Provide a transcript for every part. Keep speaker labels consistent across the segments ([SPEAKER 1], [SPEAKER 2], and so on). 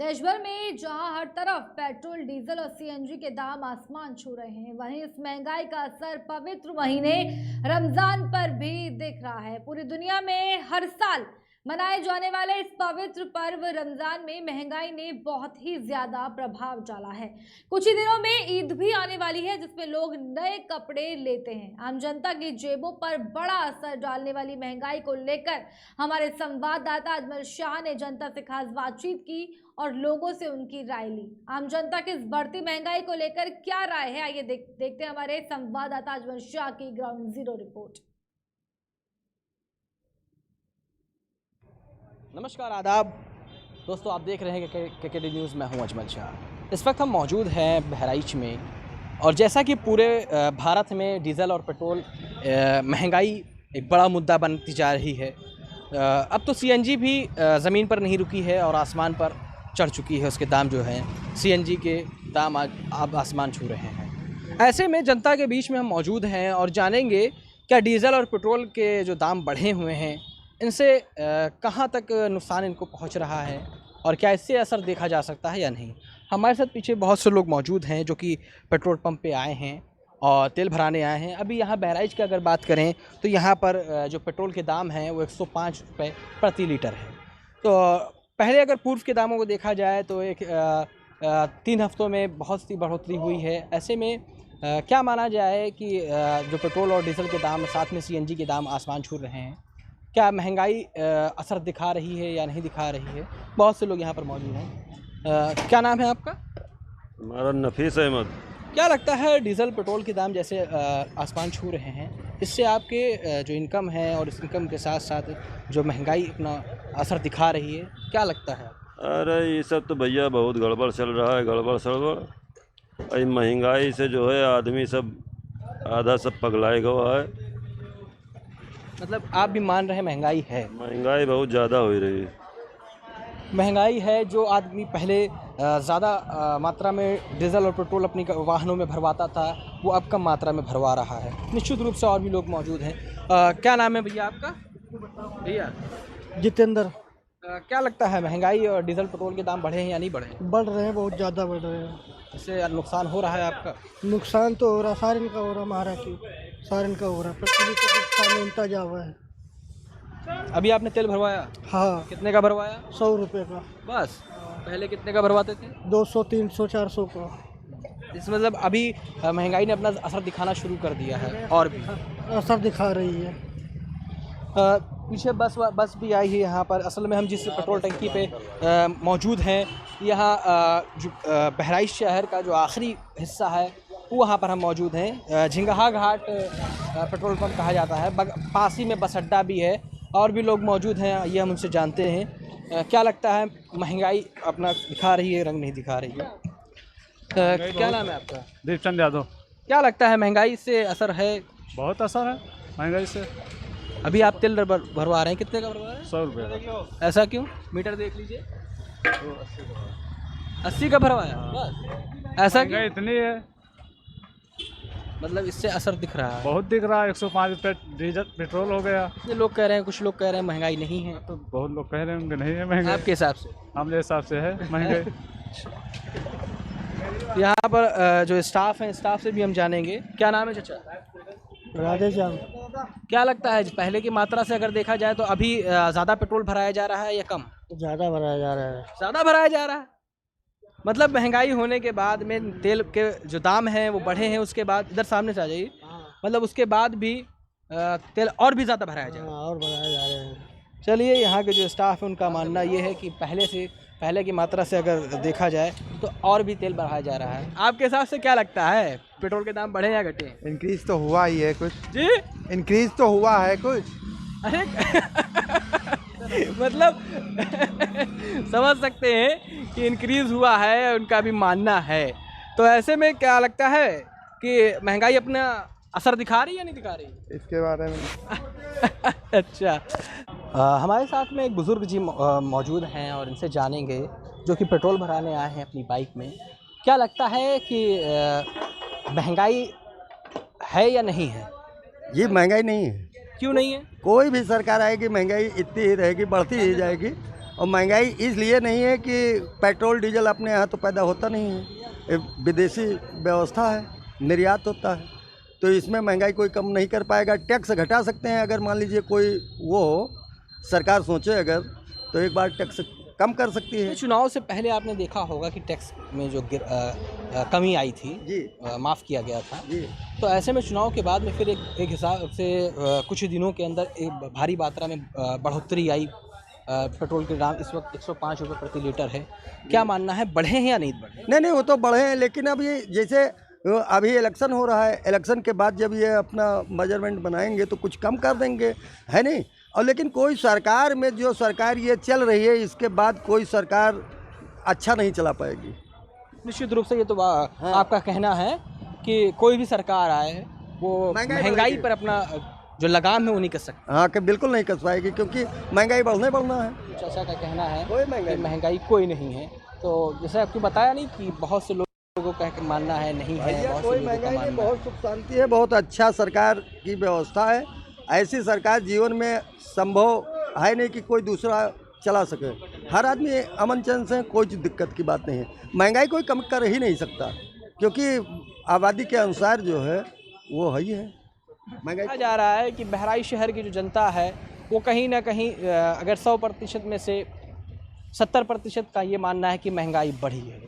[SPEAKER 1] देश भर में जहां हर तरफ पेट्रोल, डीजल और सीएनजी के दाम आसमान छू रहे हैं, वहीं इस महंगाई का असर पवित्र महीने रमजान पर भी दिख रहा है। पूरी दुनिया में हर साल मनाए जाने वाले इस पवित्र पर्व रमजान में महंगाई ने बहुत ही ज्यादा प्रभाव डाला है। कुछ ही दिनों में ईद भी आने वाली है, जिसमें लोग नए कपड़े लेते हैं। आम जनता की जेबों पर बड़ा असर डालने वाली महंगाई को लेकर हमारे संवाददाता अजमल शाह ने जनता से खास बातचीत की और लोगों से उनकी राय ली। आम जनता की इस बढ़ती महंगाई को लेकर क्या राय है, आइए देखते हैं हमारे संवाददाता अजमल शाह की ग्राउंड जीरो रिपोर्ट।
[SPEAKER 2] नमस्कार, आदाब दोस्तों, आप देख रहे हैं केकेडी न्यूज़। मैं हूं अजमल शाह। इस वक्त हम मौजूद हैं बहराइच में और जैसा कि पूरे भारत में डीज़ल और पेट्रोल महंगाई एक बड़ा मुद्दा बनती जा रही है। अब तो सीएनजी भी ज़मीन पर नहीं रुकी है और आसमान पर चढ़ चुकी है। उसके दाम जो हैं, सीएनजी के दाम अब आसमान छू रहे हैं। ऐसे में जनता के बीच में हम मौजूद हैं और जानेंगे क्या डीज़ल और पेट्रोल के जो दाम बढ़े हुए हैं इनसे कहाँ तक नुकसान इनको पहुँच रहा है और क्या इससे असर देखा जा सकता है या नहीं। हमारे साथ पीछे बहुत से लोग मौजूद हैं जो कि पेट्रोल पंप पे आए हैं और तेल भराने आए हैं। अभी यहाँ बहराइच की अगर बात करें तो यहाँ पर जो पेट्रोल के दाम हैं वो 105 रुपये प्रति लीटर है। तो पहले अगर पूर्व के दामों को देखा जाए तो 3 हफ्तों में बहुत सी बढ़ोतरी हुई है। ऐसे में क्या माना जाए कि जो पेट्रोल और डीजल के दाम साथ में सीएनजी के दाम आसमान छू रहे हैं, क्या महंगाई असर दिखा रही है या नहीं दिखा रही है। बहुत से लोग यहाँ पर मौजूद हैं। क्या नाम है आपका?
[SPEAKER 3] हमारा नफीस अहमद।
[SPEAKER 2] क्या लगता है डीज़ल पेट्रोल के दाम जैसे आसमान छू रहे हैं, इससे आपके जो इनकम है और इस इनकम के साथ साथ जो महंगाई अपना असर दिखा रही है, क्या लगता है?
[SPEAKER 3] अरे ये सब तो भैया बहुत गड़बड़ चल रहा है, गड़बड़ सड़बड़। इस महंगाई से जो है आदमी सब आधा सब पगलाए गया है।
[SPEAKER 2] मतलब आप भी मान रहे हैं महंगाई है?
[SPEAKER 3] महंगाई बहुत ज़्यादा हो रही है।
[SPEAKER 2] महंगाई है, जो आदमी पहले ज़्यादा मात्रा में डीजल और पेट्रोल अपनी वाहनों में भरवाता था वो अब कम मात्रा में भरवा रहा है। निश्चित रूप से और भी लोग मौजूद हैं। क्या नाम है भैया आपका? भैया
[SPEAKER 4] जितेंद्र।
[SPEAKER 2] क्या लगता है महंगाई और डीजल पेट्रोल के दाम बढ़े हैं या नहीं बढ़े हैं?
[SPEAKER 4] बढ़ रहे हैं, बहुत ज़्यादा बढ़ रहे हैं।
[SPEAKER 2] इससे नुकसान हो रहा है आपका?
[SPEAKER 4] नुकसान तो हो रहा, सारिन का हो रहा, महाराष्ट्र सारिन का हो रहा, पेट्रोल का नुकसान मिलता जा हुआ है।
[SPEAKER 2] अभी आपने तेल भरवाया?
[SPEAKER 4] हाँ।
[SPEAKER 2] कितने का भरवाया?
[SPEAKER 4] 100 रुपये का।
[SPEAKER 2] बस? पहले कितने का भरवाते थे?
[SPEAKER 4] 200, 300, 400 का।
[SPEAKER 2] इस मतलब अभी महंगाई ने अपना असर दिखाना शुरू कर दिया है और भी
[SPEAKER 4] असर दिखा रही है।
[SPEAKER 2] पीछे बस भी आई है यहाँ पर। असल में हम जिस पेट्रोल टंकी पे मौजूद हैं, यहाँ जो बहराइच शहर का जो आखिरी हिस्सा है वो वहाँ पर हम मौजूद हैं। झिंगहा घाट पेट्रोल पंप कहा जाता है। पास ही में बस अड्डा भी है और भी लोग मौजूद हैं, ये हम उनसे जानते हैं। क्या लगता है महंगाई अपना दिखा रही है, रंग नहीं दिखा रही है? क्या नाम है आपका?
[SPEAKER 5] दीपचंद यादव।
[SPEAKER 2] क्या लगता है महंगाई से असर है?
[SPEAKER 5] बहुत असर है महंगाई से।
[SPEAKER 2] अभी आप तेल भरवा रहे हैं, कितने का भरवा रहे हैं?
[SPEAKER 5] 100 रुपये का।
[SPEAKER 2] ऐसा क्यों? मीटर देख लीजिए। 80 का भरवाया बस? ऐसा क्यों?
[SPEAKER 5] इतनी है,
[SPEAKER 2] मतलब इससे असर दिख रहा है?
[SPEAKER 5] बहुत दिख रहा है। 105 रुपये डीजल पेट्रोल हो गया।
[SPEAKER 2] ये लोग कह रहे हैं, कुछ लोग कह रहे हैं महंगाई नहीं है।
[SPEAKER 5] तो बहुत लोग कह रहे हैं नहीं है महंगाई।
[SPEAKER 2] आपके हिसाब से?
[SPEAKER 5] हमारे हिसाब से है महंगाई।
[SPEAKER 2] यहाँ पर जो स्टाफ है, स्टाफ से भी हम जानेंगे। क्या नाम है चाचा?
[SPEAKER 4] राधेश्याम।
[SPEAKER 2] क्या लगता है पहले की मात्रा से अगर देखा जाए तो अभी ज़्यादा पेट्रोल भराया जा रहा है या कम?
[SPEAKER 4] ज़्यादा भराया जा रहा है।
[SPEAKER 2] ज़्यादा भराया जा रहा है? मतलब महंगाई होने के बाद में तेल के जो दाम हैं वो बढ़े हैं, उसके बाद इधर सामने से आ जाइए, मतलब उसके बाद भी तेल और भी ज़्यादा भराया जा रहा है?
[SPEAKER 4] और भराया जा रहे हैं।
[SPEAKER 2] चलिए, यहाँ के जो स्टाफ है उनका मानना ये है कि पहले की मात्रा से अगर देखा जाए तो और भी तेल बढ़ाया जा रहा है। आपके हिसाब से क्या लगता है, पेट्रोल के दाम बढ़े या घटे?
[SPEAKER 6] इंक्रीज तो हुआ ही है कुछ
[SPEAKER 2] जी।
[SPEAKER 6] इंक्रीज तो हुआ है कुछ।
[SPEAKER 2] अरे मतलब समझ सकते हैं कि इंक्रीज हुआ है, उनका भी मानना है। तो ऐसे में क्या लगता है कि महंगाई अपना असर दिखा रही है या नहीं दिखा रही?
[SPEAKER 6] इसके बारे में
[SPEAKER 2] अच्छा। हमारे साथ में एक बुज़ुर्ग जी मौजूद हैं और इनसे जानेंगे, जो कि पेट्रोल भराने आए हैं अपनी बाइक में। क्या लगता है कि महंगाई है या नहीं है?
[SPEAKER 6] ये महंगाई नहीं है।
[SPEAKER 2] क्यों नहीं है?
[SPEAKER 6] कोई भी सरकार आएगी महंगाई इतनी ही रहेगी, बढ़ती ही जाएगी
[SPEAKER 7] और महंगाई इसलिए नहीं है कि पेट्रोल डीजल अपने यहाँ तो पैदा होता नहीं है, ये विदेशी व्यवस्था है, निर्यात होता है, तो इसमें महंगाई कोई कम नहीं कर पाएगा। टैक्स घटा सकते हैं अगर मान लीजिए कोई वो हो, सरकार सोचे अगर, तो एक बार टैक्स कम कर सकती है।
[SPEAKER 2] चुनाव से पहले आपने देखा होगा कि टैक्स में जो कमी आई थी
[SPEAKER 7] जी
[SPEAKER 2] माफ़ किया गया था,
[SPEAKER 7] जी
[SPEAKER 2] तो ऐसे में चुनाव के बाद में फिर एक हिसाब से कुछ दिनों के अंदर एक भारी मात्रा में बढ़ोतरी आई। पेट्रोल के दाम इस वक्त 105 रुपये प्रति लीटर है। क्या मानना है, बढ़े हैं या नहीं बढ़े?
[SPEAKER 7] नहीं वो तो बढ़े हैं, लेकिन अब ये जैसे अभी इलेक्शन हो रहा है, इलेक्शन के बाद जब ये अपना मेजरमेंट बनाएंगे तो कुछ कम कर देंगे, है नहीं। और लेकिन कोई सरकार में जो सरकार ये चल रही है, इसके बाद कोई सरकार अच्छा नहीं चला पाएगी।
[SPEAKER 2] निश्चित रूप से ये तो आपका कहना है कि कोई भी सरकार आए वो महंगाई पर अपना जो लगाम है वो नहीं कर सकती।
[SPEAKER 7] हाँ कि बिल्कुल नहीं कर पाएगी, क्योंकि महंगाई बढ़ना है।
[SPEAKER 2] कुछ ऐसा का कहना है
[SPEAKER 7] कोई
[SPEAKER 2] कि महंगाई कोई नहीं है। तो जैसे आपको बताया नहीं कि बहुत से लोगों का मानना है नहीं है, बहुत से
[SPEAKER 7] कोई
[SPEAKER 2] लोगों का
[SPEAKER 7] महंगाई नहीं,
[SPEAKER 2] मानना
[SPEAKER 7] बहुत सुख शांति है, बहुत अच्छा सरकार की व्यवस्था है। ऐसी सरकार जीवन में संभव है नहीं कि कोई दूसरा चला सके। हर आदमी अमन चैन से, कोई दिक्कत की बात नहीं है। महंगाई कोई कम कर ही नहीं सकता, क्योंकि आबादी के अनुसार जो है वो है ही है। महंगाई
[SPEAKER 2] कहा जा रहा है कि बहराइच शहर की जो जनता है वो कहीं ना कहीं अगर 100% में से 70% का ये मानना है कि महंगाई बढ़ी है,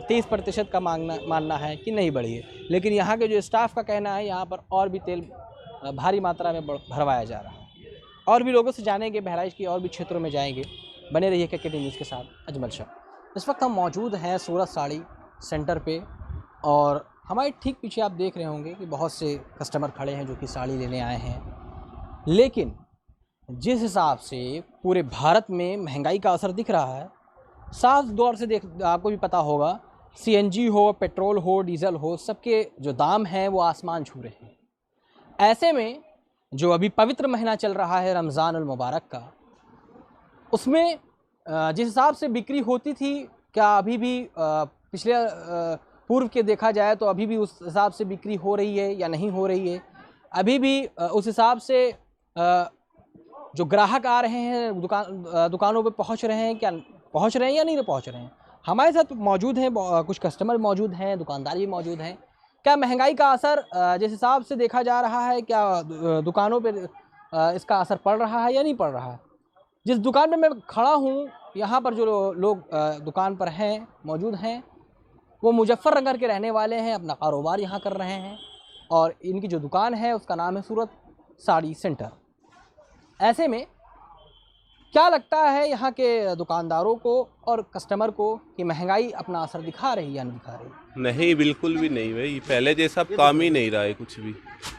[SPEAKER 2] 30% का मानना है कि नहीं बढ़ी है। लेकिन यहाँ के जो स्टाफ का कहना है यहाँ पर और भी तेल भारी मात्रा में भरवाया जा रहा है। और भी लोगों से जानेंगे, बहराइच की और भी क्षेत्रों में जाएंगे। बने रहिए KKT न्यूज़ के साथ, अजमल शाह। इस वक्त हम मौजूद हैं सूरत साड़ी सेंटर पे, और हमारे ठीक पीछे आप देख रहे होंगे कि बहुत से कस्टमर खड़े हैं जो कि साड़ी लेने आए हैं। लेकिन जिस हिसाब से पूरे भारत में महंगाई का असर दिख रहा है, साफ तौर से आपको भी पता होगा, CNG हो, पेट्रोल हो, डीजल हो, सबके जो दाम हैं वो आसमान छू रहे हैं। ऐसे में जो अभी पवित्र महीना चल रहा है रमज़ान उल मुबारक का, उसमें जिस हिसाब से बिक्री होती थी, क्या अभी भी पिछले पूर्व के देखा जाए तो अभी भी उस हिसाब से बिक्री हो रही है या नहीं हो रही है? अभी भी उस हिसाब से जो ग्राहक आ रहे हैं दुकानों पे पहुंच रहे हैं, क्या पहुंच रहे हैं या नहीं पहुंच रहे हैं? हमारे साथ मौजूद हैं कुछ कस्टमर मौजूद हैं, दुकानदार भी मौजूद हैं। क्या महंगाई का असर जिस हिसाब से देखा जा रहा है, क्या दुकानों पे इसका असर पड़ रहा है या नहीं पड़ रहा है? जिस दुकान पे मैं खड़ा हूँ, यहाँ पर जो लोग दुकान पर हैं मौजूद हैं वो मुजफ्फरनगर के रहने वाले हैं, अपना कारोबार यहाँ कर रहे हैं, और इनकी जो दुकान है उसका नाम है सूरत साड़ी सेंटर। ऐसे में क्या लगता है यहाँ के दुकानदारों को और कस्टमर को कि महंगाई अपना असर दिखा रही है या नहीं दिखा रही?
[SPEAKER 8] नहीं, बिल्कुल भी नहीं भाई, पहले जैसा अब काम ही नहीं रहा है कुछ भी।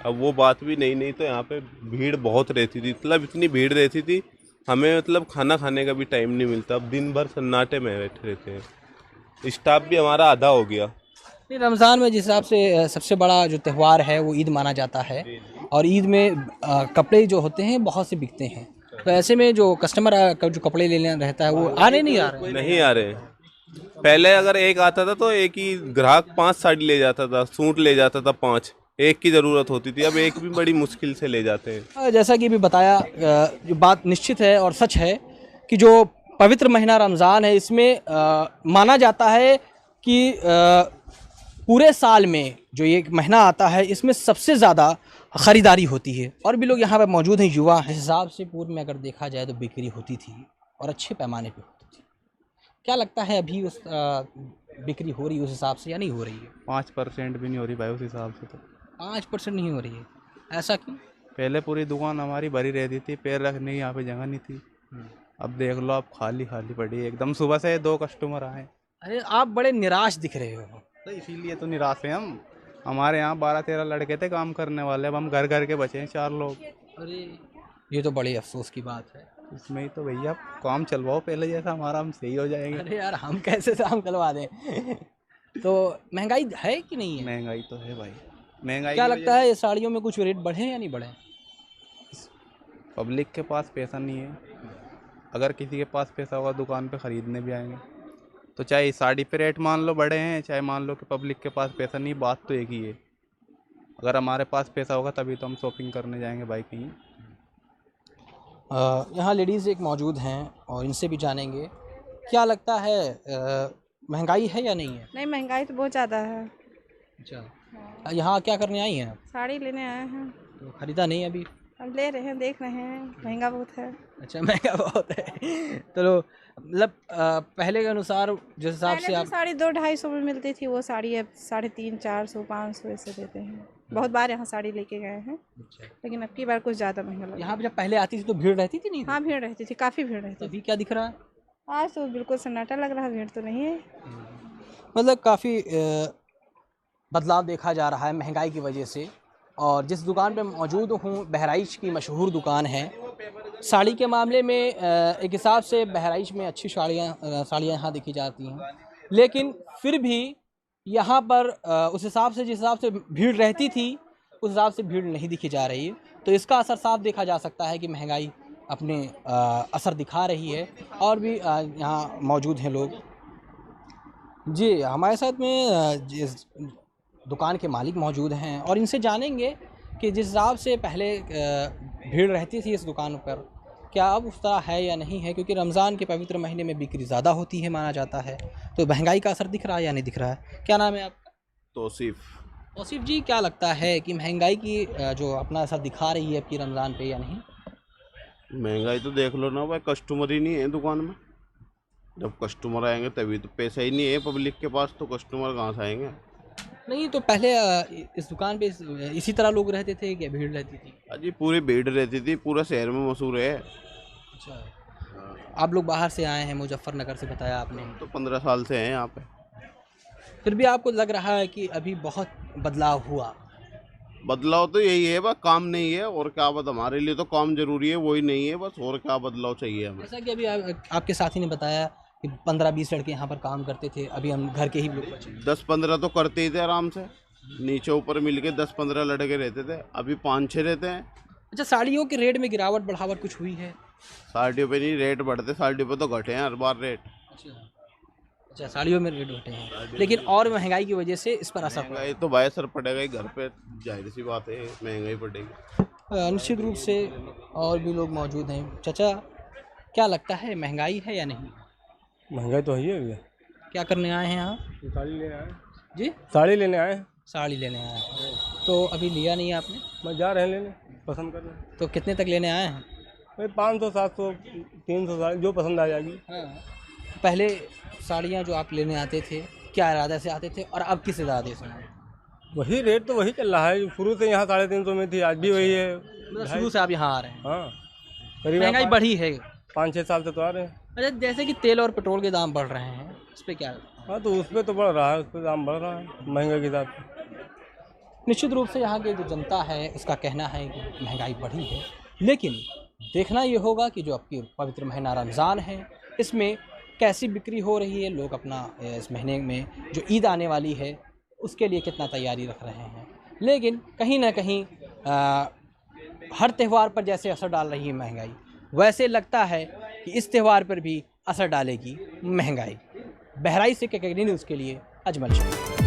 [SPEAKER 8] अब वो बात भी नहीं तो यहाँ पे भीड़ बहुत रहती थी, मतलब इतनी भीड़ रहती थी, हमें मतलब खाना खाने का भी टाइम नहीं मिलता। अब दिन भर सन्नाटे में बैठे रहते हैं, स्टाफ भी हमारा आधा हो गया।
[SPEAKER 2] रमज़ान में जिस हिसाब से सबसे बड़ा जो त्यौहार है वो ईद माना जाता है, और ईद में कपड़े जो होते हैं बहुत से बिकते हैं। तो ऐसे में जो कस्टमर जो कपड़े लेने रहता है वो नहीं आ रहे?
[SPEAKER 8] नहीं आ रहे। पहले अगर एक आता था तो एक ही ग्राहक 5 साड़ी ले जाता था, सूट ले जाता था 5, एक की ज़रूरत होती थी, अब एक भी बड़ी मुश्किल से ले जाते हैं।
[SPEAKER 2] जैसा कि भी बताया, जो बात निश्चित है और सच है कि जो पवित्र महीना रमज़ान है, इसमें माना जाता है कि पूरे साल में जो ये महीना आता है इसमें सबसे ज़्यादा ख़रीदारी होती है। और भी लोग यहाँ पर मौजूद हैं, युवा हैं। इस हिसाब से पूर्व में अगर देखा जाए तो बिक्री होती थी और अच्छे पैमाने पे होती थी। क्या लगता है अभी उस बिक्री हो रही है उस हिसाब से या नहीं हो रही है?
[SPEAKER 5] 5% भी नहीं हो रही भाई उस हिसाब से। तो
[SPEAKER 2] 5% नहीं हो रही है, ऐसा क्यों?
[SPEAKER 5] पहले पूरी दुकान हमारी भरी रहती थी, पैर रखने की यहाँ पे जगह नहीं थी। अब देख लो, अब खाली खाली पड़ी है एकदम। सुबह से 2 कस्टमर आए।
[SPEAKER 2] अरे आप बड़े निराश दिख रहे हो।
[SPEAKER 5] तो इसीलिए तो निराश हैं हम। हमारे यहाँ 12-13 लड़के थे काम करने वाले, अब हम घर घर के बचे हैं 4 लोग।
[SPEAKER 2] अरे ये तो बड़ी अफसोस की बात है।
[SPEAKER 5] इसमें ही तो भैया काम चलवाओ पहले जैसा, हमारा हम सही हो जाएंगे।
[SPEAKER 2] अरे यार, हम कैसे काम करवा दें? तो महंगाई है कि नहीं है?
[SPEAKER 5] महंगाई तो है भाई। महंगाई
[SPEAKER 2] क्या लगता है, ये साड़ियों में कुछ रेट बढ़े या नहीं बढ़े?
[SPEAKER 5] पब्लिक के पास पैसा नहीं है। अगर किसी के पास पैसा होगा दुकान पे ख़रीदने भी आएंगे। तो चाहे साड़ी पे रेट मान लो बढ़े हैं, चाहे मान लो कि पब्लिक के पास पैसा नहीं, बात तो एक ही है। अगर हमारे पास पैसा होगा तभी तो हम शॉपिंग करने जाएंगे भाई कहीं।
[SPEAKER 2] यहाँ लेडीज़ एक मौजूद हैं और इनसे भी जानेंगे क्या लगता है, महंगाई है या नहीं है?
[SPEAKER 9] नहीं, महंगाई तो बहुत ज़्यादा है।
[SPEAKER 2] अच्छा, यहाँ क्या करने आई हैं आप?
[SPEAKER 9] साड़ी लेने आए हैं।
[SPEAKER 2] तो खरीदा नहीं अभी?
[SPEAKER 9] अब ले रहे हैं, देख रहे हैं, महंगा बहुत है।
[SPEAKER 2] अच्छा, महंगा बहुत है। चलो, मतलब पहले के अनुसार जिस हिसाब से
[SPEAKER 9] पहले
[SPEAKER 2] आप
[SPEAKER 9] तो साड़ी 200-250 में मिलती थी, वो साड़ी अब 350-400-500 ऐसे देते हैं। बहुत बार यहाँ साड़ी लेके गए हैं, लेकिन अब की बार कुछ ज़्यादा महंगा लगा।
[SPEAKER 2] यहाँ पे जब पहले आती थी तो भीड़ रहती थी नहीं?
[SPEAKER 9] हाँ, भीड़ रहती थी, काफ़ी भीड़ रहती
[SPEAKER 2] तो
[SPEAKER 9] थी।
[SPEAKER 2] अभी क्या दिख रहा है?
[SPEAKER 9] आज तो बिल्कुल सन्नाटा लग रहा है, भीड़ तो नहीं है।
[SPEAKER 2] मतलब काफ़ी बदलाव देखा जा रहा है महंगाई की वजह से। और जिस दुकान पे मौजूद हूँ, बहराइच की मशहूर दुकान है। साड़ी के मामले में एक हिसाब से बहराइच में अच्छी साड़ियाँ यहाँ देखी जाती हैं, लेकिन फिर भी यहाँ पर उस हिसाब से जिस हिसाब से भीड़ रहती थी उस हिसाब से भीड़ नहीं दिखी जा रही है। तो इसका असर साफ देखा जा सकता है कि महंगाई अपने असर दिखा रही है। और भी यहाँ मौजूद हैं लोग। जी, हमारे साथ में जिस दुकान के मालिक मौजूद हैं और इनसे जानेंगे कि जिस हिसाब से पहले भीड़ रहती थी इस दुकान पर, क्या अब उस तरह है या नहीं है, क्योंकि रमज़ान के पवित्र महीने में बिक्री ज़्यादा होती है माना जाता है। तो महंगाई का असर दिख रहा है या नहीं दिख रहा है? क्या नाम है आपका? तौसीफ़ जी, क्या लगता है कि महंगाई की जो अपना असर दिखा रही है आपकी रमज़ान पे या नहीं?
[SPEAKER 8] महंगाई तो देख लो ना भाई, कस्टमर ही नहीं है दुकान में। जब कस्टमर आएंगे तभी तो, पैसा ही नहीं है पब्लिक के पास तो कस्टमर कहाँ से आएंगे?
[SPEAKER 2] नहीं, तो पहले इस दुकान पे इसी तरह लोग रहते थे, क्या भीड़ रहती थी?
[SPEAKER 8] अजी पूरी भीड़ रहती थी, पूरा शहर में मशहूर है।
[SPEAKER 2] अच्छा, आप लोग बाहर से आए हैं, मुजफ्फरनगर से बताया आपने।
[SPEAKER 8] तो 15 साल से हैं यहाँ पे।
[SPEAKER 2] फिर भी आपको लग रहा है कि अभी बहुत बदलाव हुआ?
[SPEAKER 8] बदलाव तो यही है, बस काम नहीं है और क्या। बस हमारे लिए तो काम जरूरी है, वही नहीं है बस। और क्या बदलाव चाहिए हमें?
[SPEAKER 2] जैसा कि अभी आपके साथी ने बताया कि 15-20 लड़के यहाँ पर काम करते थे, अभी हम घर के ही लोग बचे।
[SPEAKER 8] 10-15 तो करते ही थे आराम से, नीचे ऊपर मिलके 10-15 लड़के रहते थे, अभी 5-6 रहते हैं।
[SPEAKER 2] अच्छा, साड़ियों के रेट में गिरावट बढ़ावट कुछ हुई है?
[SPEAKER 8] साड़ियों पे नहीं रेट बढ़ते, साड़ियों पे तो घटे हैं हर बार रेट।
[SPEAKER 2] अच्छा, साड़ियों में रेट घटे हैं, लेकिन और महंगाई की वजह से इस पर असर पड़ा।
[SPEAKER 8] महंगाई तो भाई असर पड़ेगा ही, घर पे जाहिर सी बात है महंगाई पड़ेगी।
[SPEAKER 2] निश्चित रूप से। और भी लोग मौजूद हैं। चाचा, क्या लगता है महंगाई है या नहीं?
[SPEAKER 10] महंगाई तो है ही है भैया।
[SPEAKER 2] क्या करने आए हैं यहाँ?
[SPEAKER 10] साड़ी लेने आए।
[SPEAKER 2] जी,
[SPEAKER 10] साड़ी लेने आए।
[SPEAKER 2] साड़ी लेने आए हैं। तो अभी लिया नहीं आपने?
[SPEAKER 10] मैं जा रहे हैं लेने, पसंद कर रहे हैं।
[SPEAKER 2] तो कितने तक लेने आए हैं?
[SPEAKER 10] भाई 500, 700, 300 साड़ी जो पसंद आ जाएगी।
[SPEAKER 2] हाँ, पहले साड़ियाँ जो आप लेने आते थे, क्या इरादे से आते थे और अब किस इरादे से?
[SPEAKER 10] वही रेट तो वही चल रहा है, शुरू से यहाँ 350 में थी, आज भी वही है।
[SPEAKER 2] मतलब शुरू से आप यहाँ आ रहे हैं?
[SPEAKER 10] हाँ, करीब
[SPEAKER 2] महंगाई बढ़ी है?
[SPEAKER 10] 5-6 साल से तो आ रहे हैं।
[SPEAKER 2] अच्छा, जैसे कि तेल और पेट्रोल के दाम बढ़ रहे हैं, इस पर क्या?
[SPEAKER 10] हाँ, तो उस पर तो बढ़ रहा है, उस पर दाम बढ़ रहा है महंगाई के हिसाब से।
[SPEAKER 2] निश्चित रूप से यहाँ की जो जनता है उसका कहना है कि महंगाई बढ़ी है, लेकिन देखना ये होगा कि जो आपकी पवित्र महीना रमज़ान है इसमें कैसी बिक्री हो रही है। लोग अपना इस महीने में जो ईद आने वाली है उसके लिए कितना तैयारी रख रहे हैं। लेकिन कहीं ना कहीं हर त्यौहार पर जैसे असर डाल रही है महंगाई, वैसे लगता है कि इस त्यौहार पर भी असर डालेगी महंगाई। बहराइच से KKD न्यूज़ के लिए अजमल शाह।